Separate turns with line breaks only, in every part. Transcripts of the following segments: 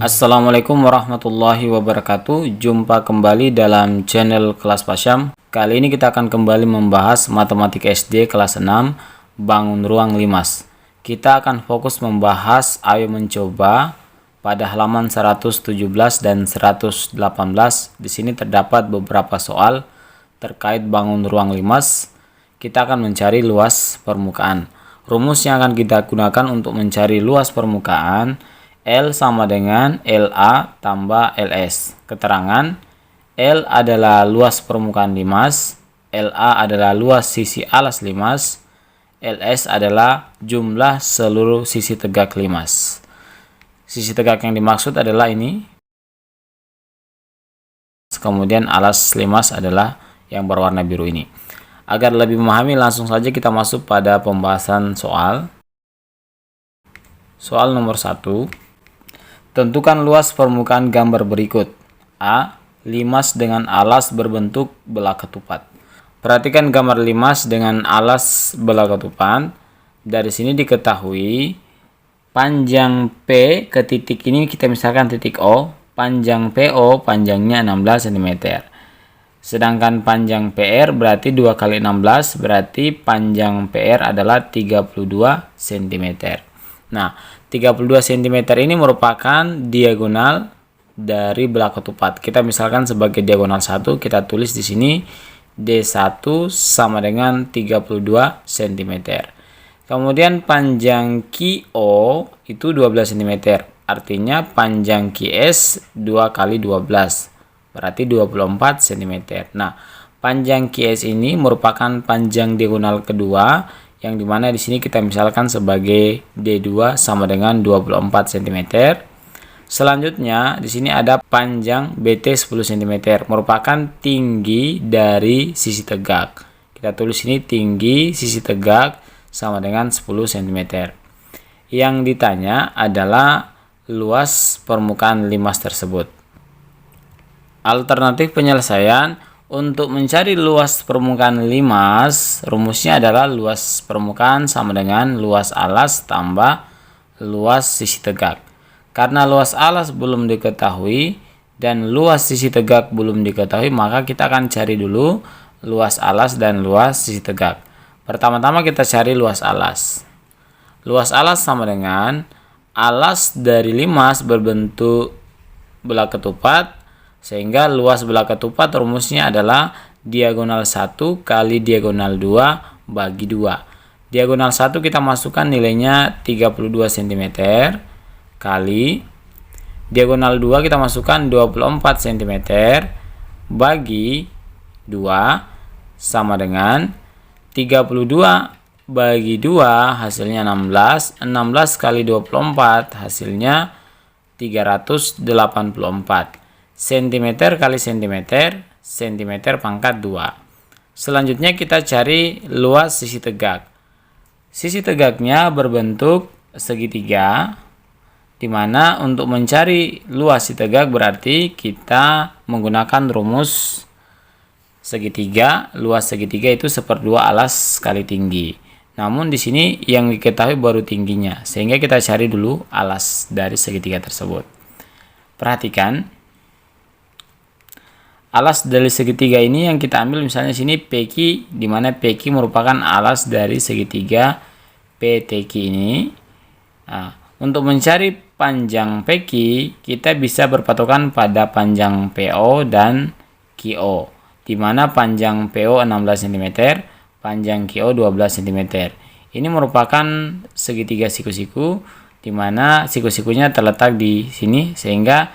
Assalamualaikum warahmatullahi wabarakatuh. Jumpa kembali dalam channel Kelas Pasyam. Kali ini kita akan kembali membahas Matematika SD kelas 6 Bangun Ruang Limas. Kita akan fokus membahas Ayo Mencoba pada halaman 117 dan 118. Di sini terdapat beberapa soal terkait bangun ruang limas. Kita akan mencari luas permukaan. Rumus yang akan kita gunakan untuk mencari luas permukaan, L sama dengan LA tambah LS. Keterangan, L adalah luas permukaan limas, LA adalah luas sisi alas limas, LS adalah jumlah seluruh sisi tegak limas. Sisi tegak yang dimaksud adalah ini. Kemudian alas limas adalah yang berwarna biru ini. Agar lebih memahami, langsung saja kita masuk pada pembahasan soal. Soal nomor 1. Tentukan luas permukaan gambar berikut. A. Limas dengan alas berbentuk belah ketupat. Perhatikan gambar limas dengan alas belah ketupat. Dari sini diketahui panjang P ke titik ini kita misalkan titik O. Panjang PO panjangnya 16 cm. Sedangkan panjang PR berarti 2 kali 16 berarti panjang PR adalah 32 cm. Nah, 32 cm ini merupakan diagonal dari belah ketupat. Kita misalkan sebagai diagonal 1, kita tulis di sini D1 sama dengan 32 cm. Kemudian panjang QO itu 12 cm. Artinya panjang QS 2 kali 12. Berarti 24 cm. Nah, panjang QS ini merupakan panjang diagonal kedua, yang dimana di sini kita misalkan sebagai D2 sama dengan 24 cm. Selanjutnya di sini ada panjang BT 10 cm, merupakan tinggi dari sisi tegak. Kita tulis ini tinggi sisi tegak sama dengan 10 cm. Yang ditanya adalah luas permukaan limas tersebut. Alternatif penyelesaian untuk mencari luas permukaan limas, rumusnya adalah luas permukaan sama dengan luas alas tambah luas sisi tegak. Karena luas alas belum diketahui dan luas sisi tegak belum diketahui, maka kita akan cari dulu luas alas dan luas sisi tegak. Pertama-tama kita cari luas alas. Luas alas sama dengan alas dari limas berbentuk belah ketupat, sehingga luas belah ketupat rumusnya adalah diagonal 1 kali diagonal 2 bagi 2. Diagonal 1 kita masukkan nilainya 32 cm kali diagonal 2 kita masukkan 24 cm bagi 2 sama dengan 32 bagi 2 hasilnya 16. 16 kali 24 hasilnya 384. cm kali cm, cm pangkat 2. Selanjutnya kita cari luas sisi tegak. Sisi tegaknya berbentuk segitiga, dimana untuk mencari luas sisi tegak berarti kita menggunakan rumus segitiga. Luas segitiga itu 1/2 alas kali tinggi. Namun di sini yang diketahui baru tingginya, sehingga kita cari dulu alas dari segitiga tersebut. Perhatikan, alas dari segitiga ini yang kita ambil misalnya sini PQ, di mana PQ merupakan alas dari segitiga PTQ ini. Nah, untuk mencari panjang PQ, kita bisa berpatokan pada panjang PO dan QO, di mana panjang PO 16 cm, panjang QO 12 cm. Ini merupakan segitiga siku-siku, di mana siku-sikunya terletak di sini, sehingga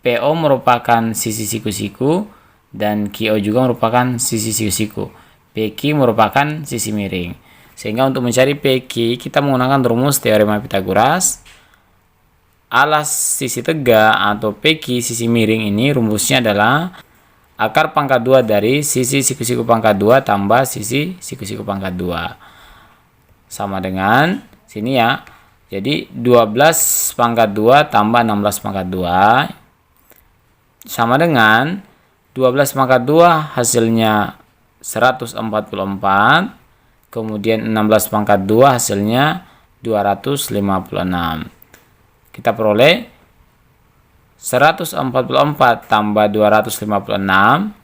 PO merupakan sisi siku-siku dan QO juga merupakan sisi siku-siku. PQ merupakan sisi miring. Sehingga untuk mencari PQ kita menggunakan rumus teorema Pitagoras. Alas sisi tegak atau PQ sisi miring ini rumusnya adalah akar pangkat 2 dari sisi siku-siku pangkat 2 tambah sisi siku-siku pangkat 2. Sama dengan sini ya. Jadi 12 pangkat 2 tambah 16 pangkat 2 sama dengan 12 pangkat 2 hasilnya 144, kemudian 16 pangkat 2 hasilnya 256. Kita peroleh 144 tambah 256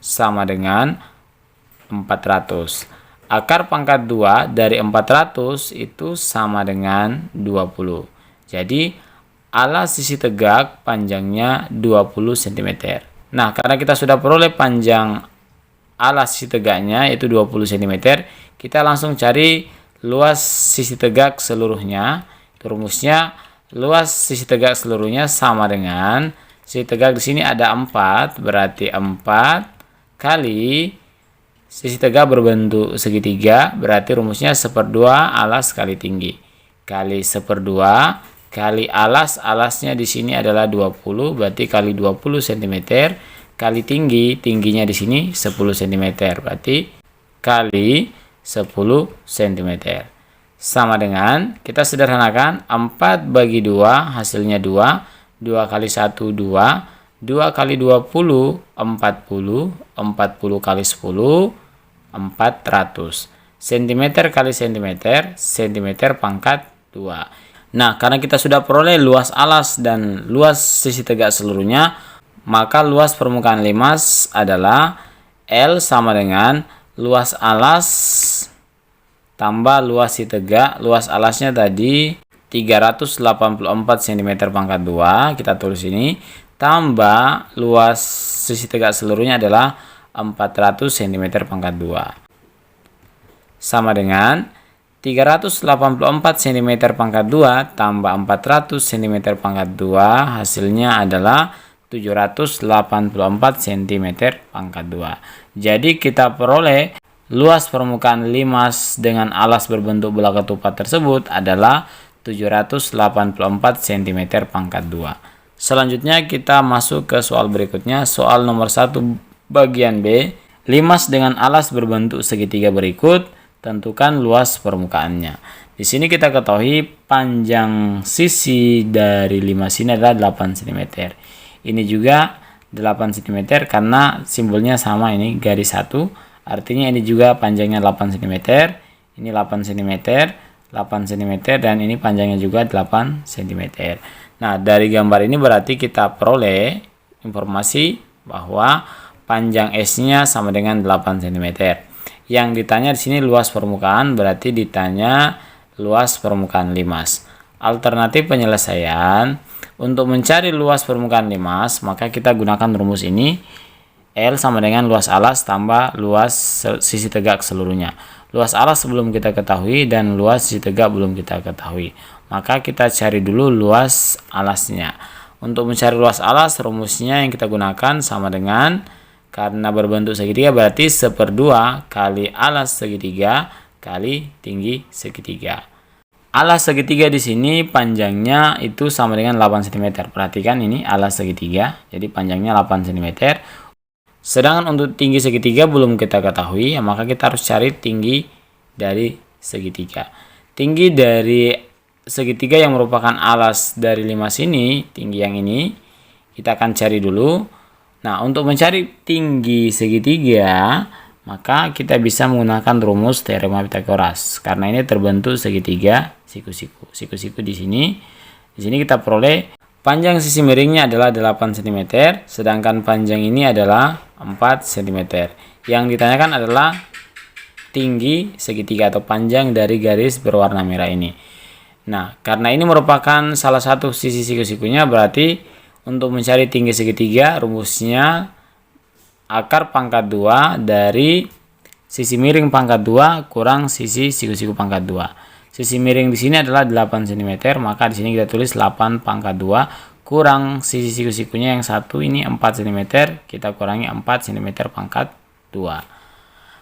sama dengan 400. Akar pangkat 2 dari 400 itu sama dengan 20. Jadi alas sisi tegak panjangnya 20 cm. Nah, karena kita sudah peroleh panjang alas sisi tegaknya yaitu 20 cm, kita langsung cari luas sisi tegak seluruhnya. Rumusnya luas sisi tegak seluruhnya sama dengan sisi tegak di sini ada 4, berarti 4 kali sisi tegak berbentuk segitiga, berarti rumusnya 1/2 alas kali tinggi. Kali 1/2 kali alasnya di sini adalah 20, berarti kali 20 cm kali tingginya di sini 10 cm, berarti kali 10 cm. Sama dengan, kita sederhanakan 4 bagi 2 hasilnya 2. 2 kali 1 2, 2 kali 20 40, 40 kali 10 400. cm kali cm, cm pangkat 2. Nah, karena kita sudah peroleh luas alas dan luas sisi tegak seluruhnya, maka luas permukaan limas adalah L sama dengan luas alas tambah luas sisi tegak. Luas alasnya tadi 384 cm pangkat 2, kita tulis ini, tambah luas sisi tegak seluruhnya adalah 400 cm pangkat 2. Sama dengan 384 cm pangkat 2 tambah 400 cm pangkat 2, hasilnya adalah 784 cm pangkat 2. Jadi kita peroleh luas permukaan limas dengan alas berbentuk bola ketupat tersebut adalah 784 cm pangkat 2. Selanjutnya kita masuk ke soal berikutnya, soal nomor 1 bagian B. Limas dengan alas berbentuk segitiga berikut, tentukan luas permukaannya. Di sini kita ketahui panjang sisi dari limas ini adalah 8 cm. Ini juga 8 cm karena simbolnya sama, ini garis 1. Artinya ini juga panjangnya 8 cm. Ini 8 cm. 8 cm dan ini panjangnya juga 8 cm. Nah, dari gambar ini berarti kita peroleh informasi bahwa panjang S-nya sama dengan 8 cm. Yang ditanya di sini luas permukaan, berarti ditanya luas permukaan limas. Alternatif penyelesaian untuk mencari luas permukaan limas, maka kita gunakan rumus ini. L sama dengan luas alas tambah luas sisi tegak seluruhnya. Luas alas belum kita ketahui dan luas sisi tegak belum kita ketahui. Maka kita cari dulu luas alasnya. Untuk mencari luas alas, rumusnya yang kita gunakan sama dengan, karena berbentuk segitiga berarti 1/2 kali alas segitiga kali tinggi segitiga. Alas segitiga di sini panjangnya itu sama dengan 8 cm. Perhatikan ini alas segitiga, jadi panjangnya 8 cm. Sedangkan untuk tinggi segitiga belum kita ketahui, maka kita harus cari tinggi dari segitiga. Tinggi dari segitiga yang merupakan alas dari limas ini, tinggi yang ini, kita akan cari dulu. Nah, untuk mencari tinggi segitiga, maka kita bisa menggunakan rumus teorema Pythagoras. Karena ini terbentuk segitiga siku-siku. Siku-siku di sini. Di sini kita peroleh panjang sisi miringnya adalah 8 cm, sedangkan panjang ini adalah 4 cm. Yang ditanyakan adalah tinggi segitiga atau panjang dari garis berwarna merah ini. Nah, karena ini merupakan salah satu sisi siku-sikunya, berarti untuk mencari tinggi segitiga rumusnya akar pangkat 2 dari sisi miring pangkat 2 kurang sisi siku-siku pangkat 2. Sisi miring di sini adalah 8 cm, maka di sini kita tulis 8 pangkat 2 kurang sisi siku-sikunya yang satu ini 4 cm, kita kurangi 4 cm pangkat 2.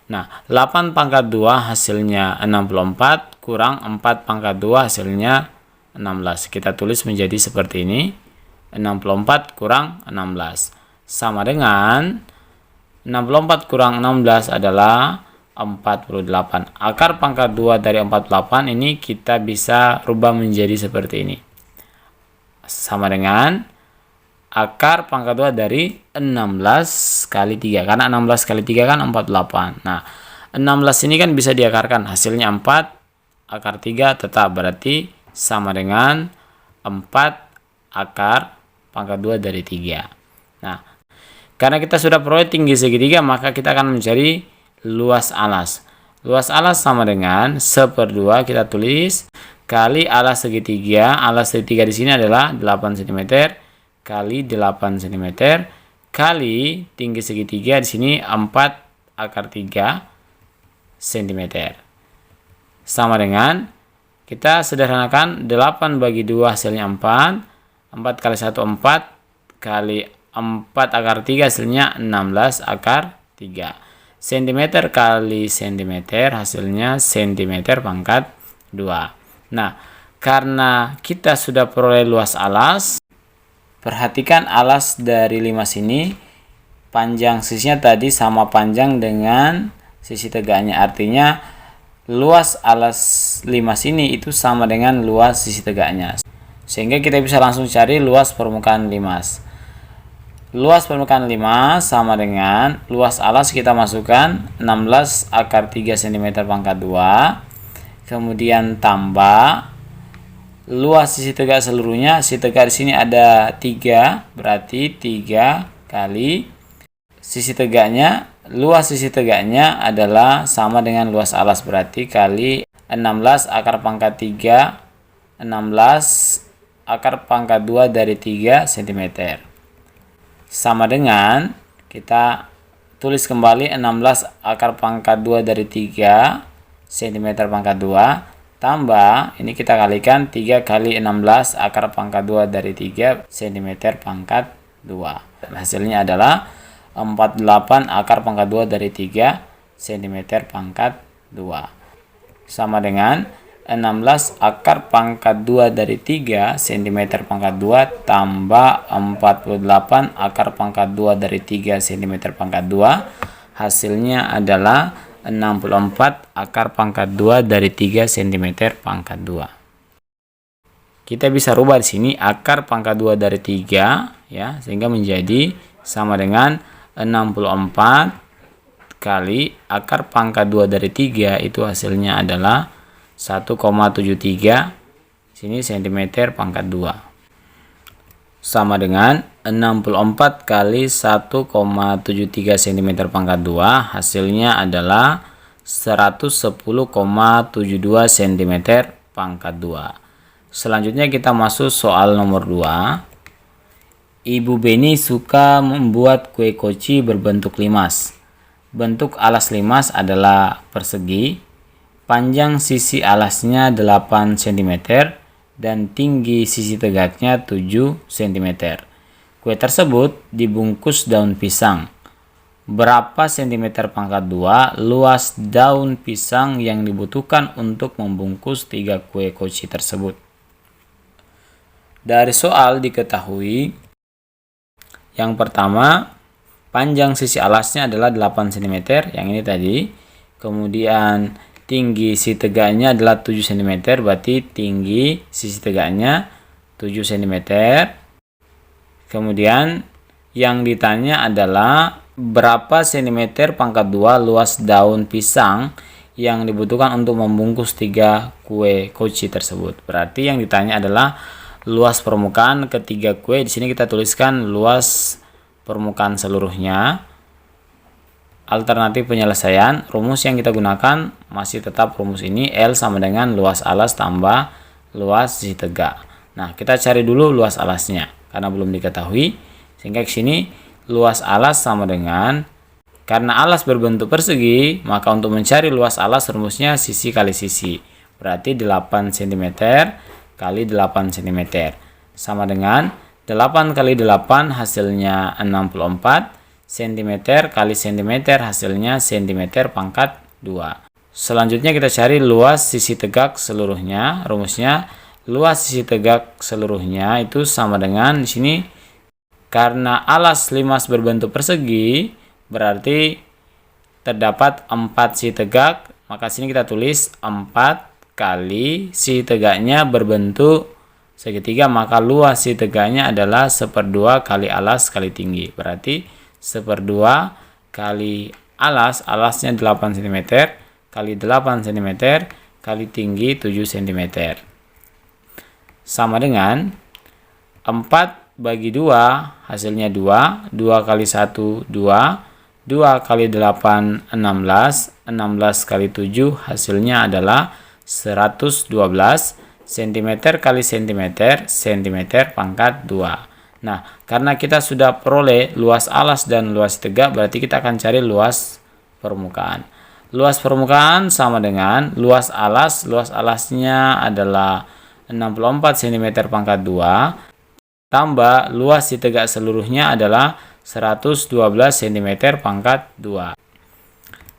Nah, 8 pangkat 2 hasilnya 64 kurang 4 pangkat 2 hasilnya 16. Kita tulis menjadi seperti ini. 64 kurang 16 sama dengan 64 kurang 16 adalah 48. Akar pangkat 2 dari 48 ini kita bisa rubah menjadi seperti ini. Sama dengan akar pangkat 2 dari 16 kali 3. Karena 16 kali 3 kan 48. Nah, 16 ini kan bisa diakarkan. Hasilnya 4. Akar 3 tetap berarti sama dengan 4 akar pangkat 2 dari 3. Nah, karena kita sudah peroleh tinggi segitiga, maka kita akan mencari luas alas. Luas alas sama dengan 1/2 kita tulis kali alas segitiga. Alas segitiga di sini adalah 8 cm kali 8 cm kali tinggi segitiga di sini 4/3 cm. Sama dengan kita sederhanakan 8 bagi 2 hasilnya 4. 4 kali 1 4 kali 4/3 hasilnya 16/3. cm kali cm hasilnya cm pangkat 2. Nah, karena kita sudah peroleh luas alas, perhatikan alas dari limas ini panjang sisinya tadi sama panjang dengan sisi tegaknya. Artinya luas alas limas ini itu sama dengan luas sisi tegaknya. Sehingga kita bisa langsung cari luas permukaan limas. Luas permukaan limas sama dengan luas alas kita masukkan 16/3 cm pangkat 2. Kemudian tambah luas sisi tegak seluruhnya. Sisi tegak di sini ada 3, berarti 3 kali sisi tegaknya. Luas sisi tegaknya adalah sama dengan luas alas, berarti kali 16/3, 16/2 dari 3 cm. Sama dengan kita tulis kembali 16/2 dari 3 cm pangkat 2 tambah ini kita kalikan 3 kali 16/2 dari 3 cm pangkat 2. Hasilnya adalah 48/2 dari 3 cm pangkat 2. Sama dengan 16/2 dari 3 cm pangkat 2 tambah 48/2 dari 3 cm pangkat 2. Hasilnya adalah 64/2 dari 3 cm pangkat 2. Kita bisa rubah di sini akar pangkat 2 dari 3 ya, sehingga menjadi sama dengan 64 kali akar pangkat 2 dari 3, itu hasilnya adalah 1,73 sini cm pangkat 2. Sama dengan 64 kali 1,73 cm pangkat 2, hasilnya adalah 110,72 cm pangkat 2. Selanjutnya kita masuk soal nomor 2. Ibu Beni suka membuat kue koci berbentuk limas. Bentuk alas limas adalah persegi. Panjang sisi alasnya 8 cm dan tinggi sisi tegaknya 7 cm. Kue tersebut dibungkus daun pisang. Berapa cm pangkat 2 luas daun pisang yang dibutuhkan untuk membungkus 3 kue koci tersebut? Dari soal diketahui, yang pertama, panjang sisi alasnya adalah 8 cm, yang ini tadi. Kemudian tinggi sisi tegaknya adalah 7 cm, berarti tinggi sisi tegaknya 7 cm. Kemudian yang ditanya adalah berapa cm pangkat 2 luas daun pisang yang dibutuhkan untuk membungkus 3 kue koci tersebut. Berarti yang ditanya adalah luas permukaan ketiga kue. Di sini kita tuliskan luas permukaan seluruhnya. Alternatif penyelesaian, rumus yang kita gunakan masih tetap rumus ini, L sama dengan luas alas tambah luas sisi tegak. Nah, kita cari dulu luas alasnya karena belum diketahui. Sehingga di sini luas alas sama dengan, karena alas berbentuk persegi, maka untuk mencari luas alas rumusnya sisi kali sisi. Berarti 8 cm kali 8 cm. Sama dengan 8 kali 8 hasilnya 64 cm kali cm hasilnya cm pangkat 2. Selanjutnya kita cari luas sisi tegak seluruhnya. Rumusnya luas sisi tegak seluruhnya itu sama dengan di sini, karena alas limas berbentuk persegi berarti terdapat 4 sisi tegak, maka sini kita tulis 4 kali sisi tegaknya berbentuk segitiga, maka luas sisi tegaknya adalah 1/2 kali alas kali tinggi. Berarti 1/2 kali alas, alasnya 8 cm, kali 8 cm, kali tinggi 7 cm. Sama dengan 4 bagi 2 hasilnya 2. 2 kali 1 2. 2 kali 8 16. 16 kali 7 hasilnya adalah 112 cm kali cm, cm pangkat 2. Nah, karena kita sudah peroleh luas alas dan luas tegak, berarti kita akan cari luas permukaan. Luas permukaan sama dengan luas alas. Luas alasnya adalah 64 cm pangkat 2. Tambah luas si tegak seluruhnya adalah 112 cm pangkat 2.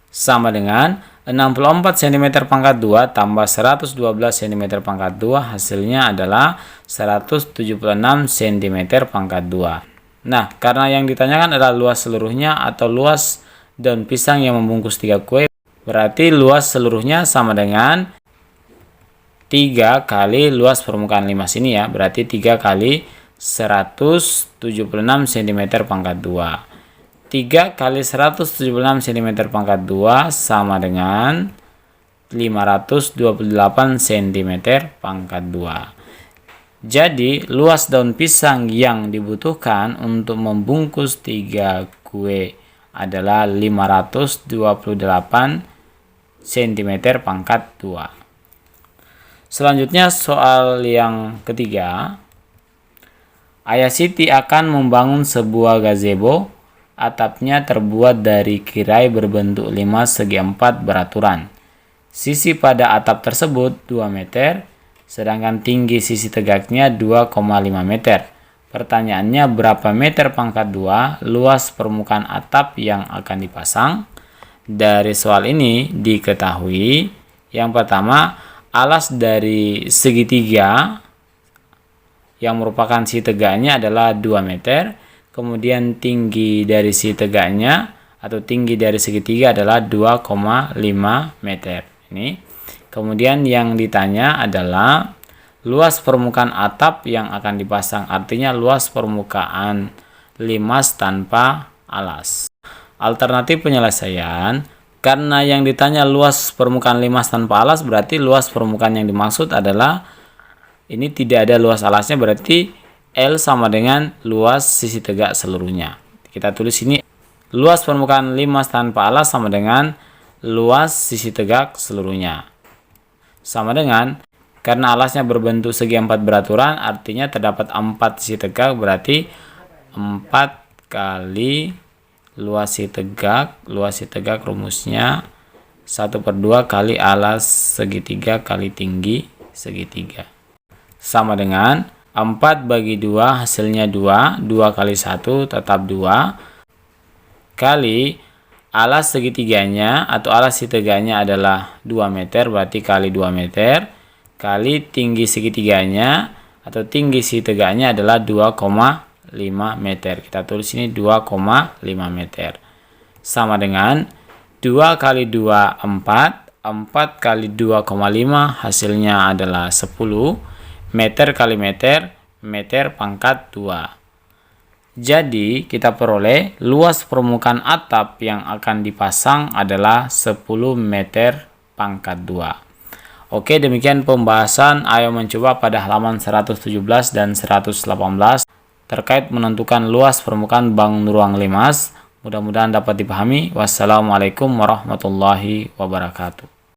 Sama dengan 64 cm pangkat 2 tambah 112 cm pangkat 2 hasilnya adalah 176 cm pangkat 2. Nah, karena yang ditanyakan adalah luas seluruhnya atau luas daun pisang yang membungkus 3 kue, berarti luas seluruhnya sama dengan 3 kali luas permukaan limas ini ya, berarti 3 kali 176 cm pangkat 2. 3 kali 176 cm pangkat 2 sama dengan 528 cm pangkat 2. Jadi, luas daun pisang yang dibutuhkan untuk membungkus 3 kue adalah 528 cm pangkat 2. Selanjutnya soal yang ketiga. Ayah Siti akan membangun sebuah gazebo. Atapnya terbuat dari kirai berbentuk limas segi 4 beraturan. Sisi pada atap tersebut 2 meter, sedangkan tinggi sisi tegaknya 2,5 meter. Pertanyaannya, berapa meter pangkat 2 luas permukaan atap yang akan dipasang? Dari soal ini diketahui, yang pertama, alas dari segitiga yang merupakan si tegaknya adalah 2 meter. Kemudian tinggi dari si tegaknya atau tinggi dari segitiga adalah 2,5 meter. Ini. Kemudian yang ditanya adalah luas permukaan atap yang akan dipasang. Artinya luas permukaan limas tanpa alas. Alternatif penyelesaian, karena yang ditanya luas permukaan limas tanpa alas, berarti luas permukaan yang dimaksud adalah ini tidak ada luas alasnya, berarti L sama dengan luas sisi tegak seluruhnya. Kita tulis ini luas permukaan limas tanpa alas sama dengan luas sisi tegak seluruhnya. Sama dengan, karena alasnya berbentuk segi 4 beraturan, artinya terdapat 4 sisi tegak, berarti 4 kali luas sisi tegak. Luas sisi tegak rumusnya 1/2 kali alas segitiga kali tinggi segitiga. Sama dengan 4 bagi 2 hasilnya 2. 2 kali 1 tetap 2. Kali alas segitiganya atau alas segitiganya adalah 2 meter. Berarti kali 2 meter. Kali tinggi segitiganya atau tinggi segitiganya adalah 2,5 meter. Kita tulis ini 2,5 meter. Sama dengan 2 kali 2 4. 4 kali 2,5 hasilnya adalah 10. Meter kali meter, meter pangkat 2. Jadi, kita peroleh luas permukaan atap yang akan dipasang adalah 10 meter pangkat 2. Oke, demikian pembahasan Ayo Mencoba pada halaman 117 dan 118 terkait menentukan luas permukaan bangun ruang limas. Mudah-mudahan dapat dipahami. Wassalamualaikum warahmatullahi wabarakatuh.